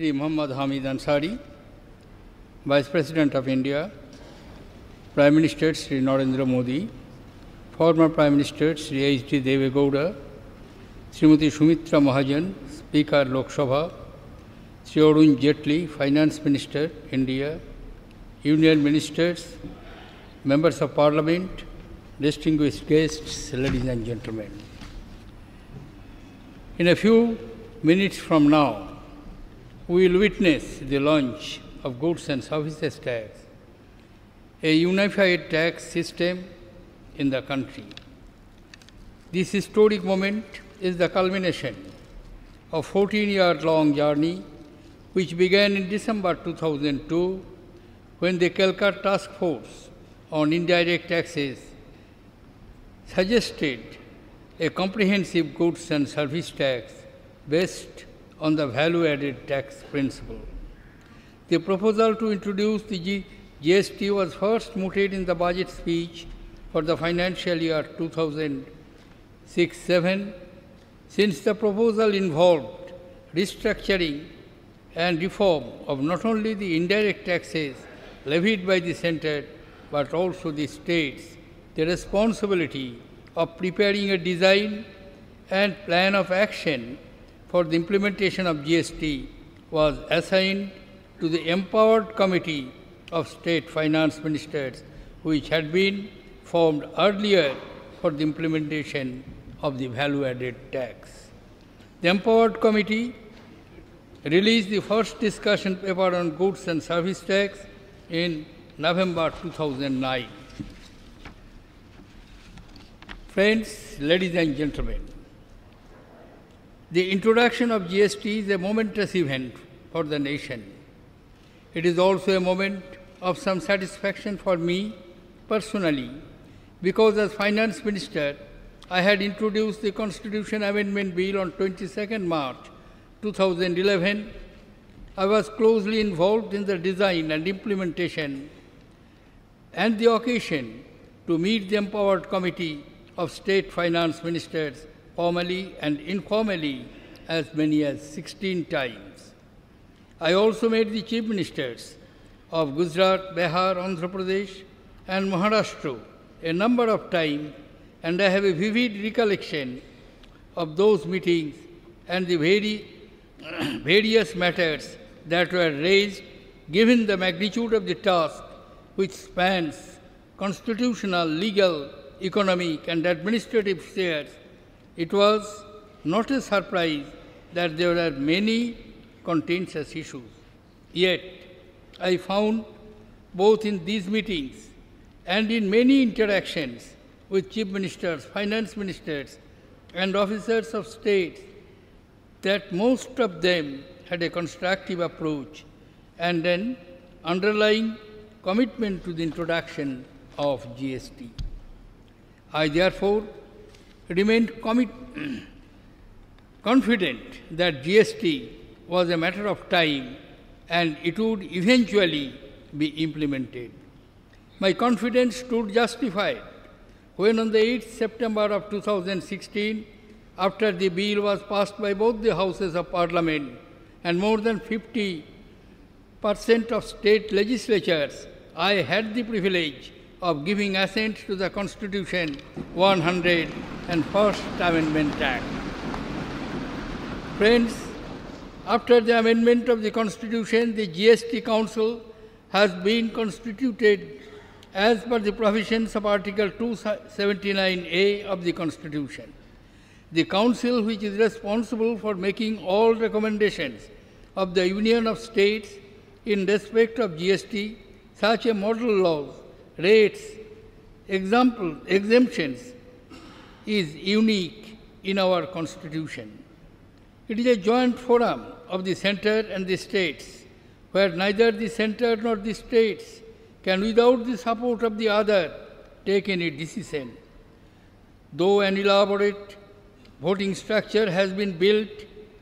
Sri Muhammad Hamid Ansari, Vice President of India, Prime Minister Sri Narendra Modi, former Prime Minister Sri H.D. Deve Gowda, Srimati Sumitra Mahajan, Speaker Lok Sabha, Sri Arun Jaitley, Finance Minister, India, Union Ministers, Members of Parliament, distinguished guests, ladies and gentlemen. In a few minutes from now, we will witness the launch of Goods and Services Tax, a unified tax system in the country. This historic moment is the culmination of a 14-year-long journey which began in December 2002 when the Calcutta Task Force on Indirect Taxes suggested a comprehensive goods and service tax based on the value-added tax principle. The proposal to introduce the GST was first mooted in the budget speech for the financial year 2006-07. Since the proposal involved restructuring and reform of not only the indirect taxes levied by the centre but also the states, the responsibility of preparing a design and plan of action for the implementation of GST was assigned to the empowered committee of state finance ministers, which had been formed earlier for the implementation of the value-added tax. The empowered committee released the first discussion paper on goods and service tax in November 2009. Friends, ladies and gentlemen, the introduction of GST is a momentous event for the nation. It is also a moment of some satisfaction for me personally, because as Finance Minister, I had introduced the Constitution Amendment Bill on 22nd March 2011. I was closely involved in the design and implementation and the occasion to meet the empowered committee of state finance ministers formally and informally as many as 16 times. I also met the chief ministers of Gujarat, Bihar, Andhra Pradesh and Maharashtra a number of times, and I have a vivid recollection of those meetings and the various matters that were raised, given the magnitude of the task which spans constitutional, legal, economic and administrative spheres. It was not a surprise that there were many contentious issues. Yet, I found both in these meetings and in many interactions with chief ministers, finance ministers and officers of state that most of them had a constructive approach and an underlying commitment to the introduction of GST. I therefore remained confident that GST was a matter of time and it would eventually be implemented. My confidence stood justified when on the 8th September of 2016, after the bill was passed by both the houses of parliament and more than 50% of state legislatures, I had the privilege of giving assent to the Constitution 101st Amendment Act. Friends, after the amendment of the Constitution, the GST Council has been constituted as per the provisions of Article 279A of the Constitution. The Council, which is responsible for making all recommendations of the Union of States in respect of GST, such as model laws, rates, exemptions, is unique in our Constitution. It is a joint forum of the centre and the states, where neither the centre nor the states can, without the support of the other, take any decision. Though an elaborate voting structure has been built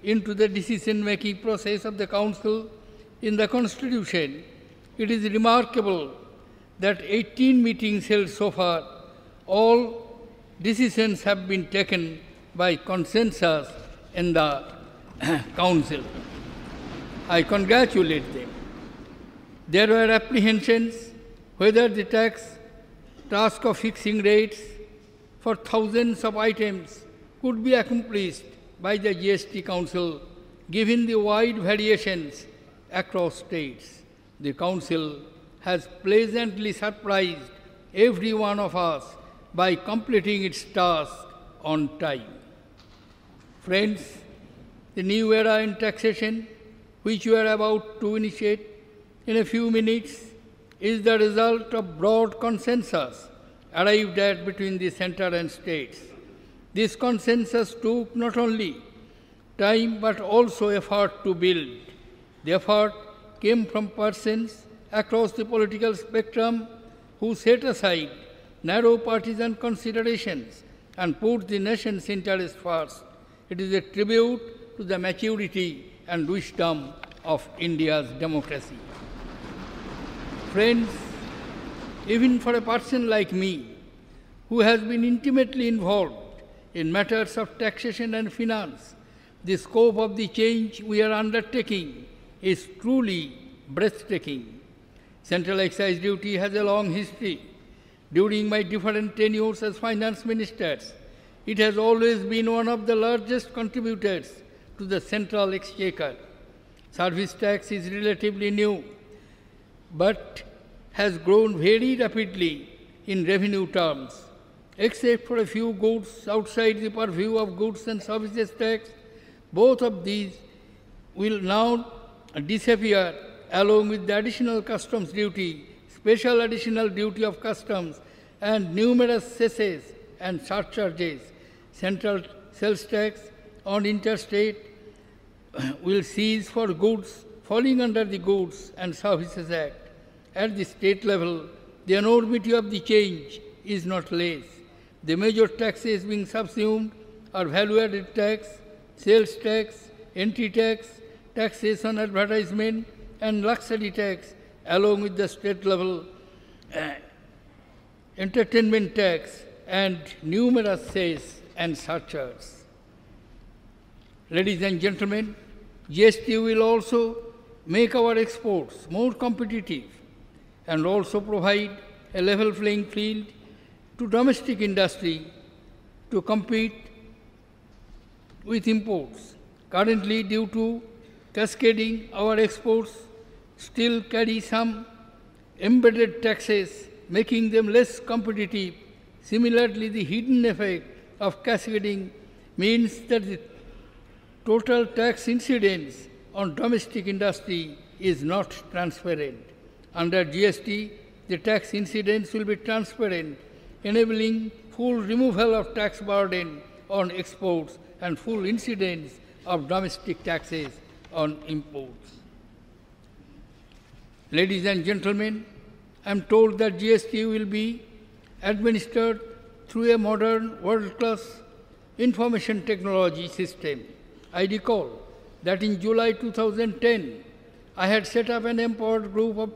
into the decision-making process of the Council in the Constitution, it is remarkable that 18 meetings held so far, all decisions have been taken by consensus in the Council. I congratulate them. There were apprehensions whether the task of fixing rates for thousands of items could be accomplished by the GST Council, given the wide variations across states. The Council has pleasantly surprised every one of us by completing its task on time. Friends, the new era in taxation, which we are about to initiate in a few minutes, is the result of broad consensus arrived at between the center and states. This consensus took not only time but also effort to build. The effort came from persons across the political spectrum who set aside narrow partisan considerations and put the nation's interest first. It is a tribute to the maturity and wisdom of India's democracy. Friends, even for a person like me, who has been intimately involved in matters of taxation and finance, the scope of the change we are undertaking is truly breathtaking. Central excise duty has a long history. During my different tenures as finance ministers, it has always been one of the largest contributors to the central exchequer. Service tax is relatively new, but has grown very rapidly in revenue terms. Except for a few goods outside the purview of goods and services tax, both of these will now disappear along with the additional customs duty, special additional duty of customs, and numerous cesses and surcharges. Central sales tax on interstate will cease for goods falling under the Goods and Services Act. At the state level, the enormity of the change is not less. The major taxes being subsumed are value-added tax, sales tax, entry tax, taxes on advertisement, and luxury tax, along with the state-level entertainment tax and numerous cess and surcharges. Ladies and gentlemen, GST will also make our exports more competitive and also provide a level playing field to domestic industry to compete with imports. Currently, due to cascading, our exports still carry some embedded taxes, making them less competitive. Similarly, the hidden effect of cascading means that the total tax incidence on domestic industry is not transparent. Under GST, the tax incidence will be transparent, enabling full removal of tax burden on exports and full incidence of domestic taxes on imports. Ladies and gentlemen, I am told that GST will be administered through a modern world-class information technology system. I recall that in July 2010, I had set up an empowered group of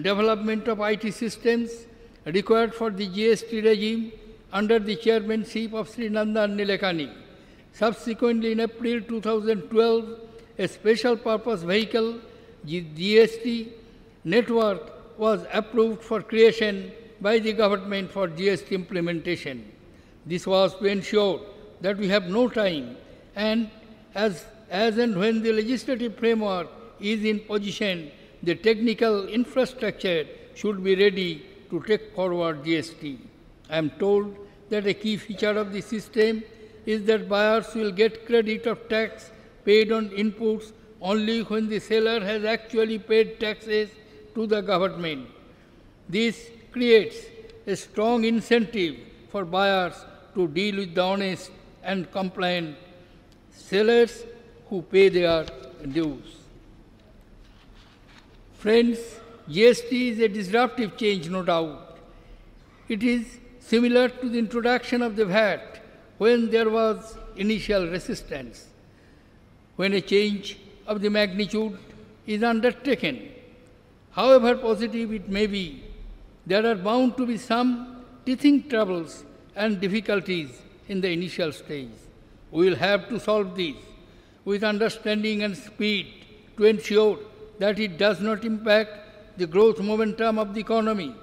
development of IT systems required for the GST regime under the chairmanship of Sri Nandan Nilekani. Subsequently, in April 2012, a special purpose vehicle, GST network, was approved for creation by the government for GST implementation. This was to ensure that we have no time, and as and when the legislative framework is in position, the technical infrastructure should be ready to take forward GST. I am told that a key feature of the system is that buyers will get credit of tax paid on inputs only when the seller has actually paid taxes to the government. This creates a strong incentive for buyers to deal with the honest and compliant sellers who pay their dues. Friends, GST is a disruptive change, no doubt. It is similar to the introduction of the VAT when there was initial resistance. When a change of the magnitude is undertaken, however positive it may be, there are bound to be some teething troubles and difficulties in the initial stage. We will have to solve these with understanding and speed to ensure that it does not impact the growth momentum of the economy.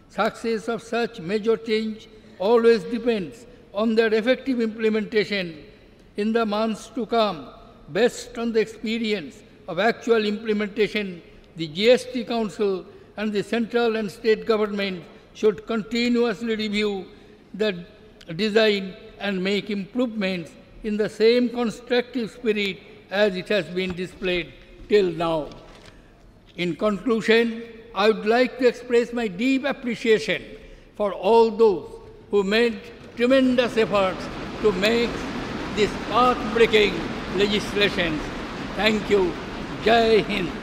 Success of such major change always depends on their effective implementation in the months to come. Based on the experience of actual implementation, the GST Council and the central and state government should continuously review the design and make improvements in the same constructive spirit as it has been displayed till now. In conclusion, I would like to express my deep appreciation for all those who made tremendous efforts to make this path-breaking legislation. Thank you. Jai Hind.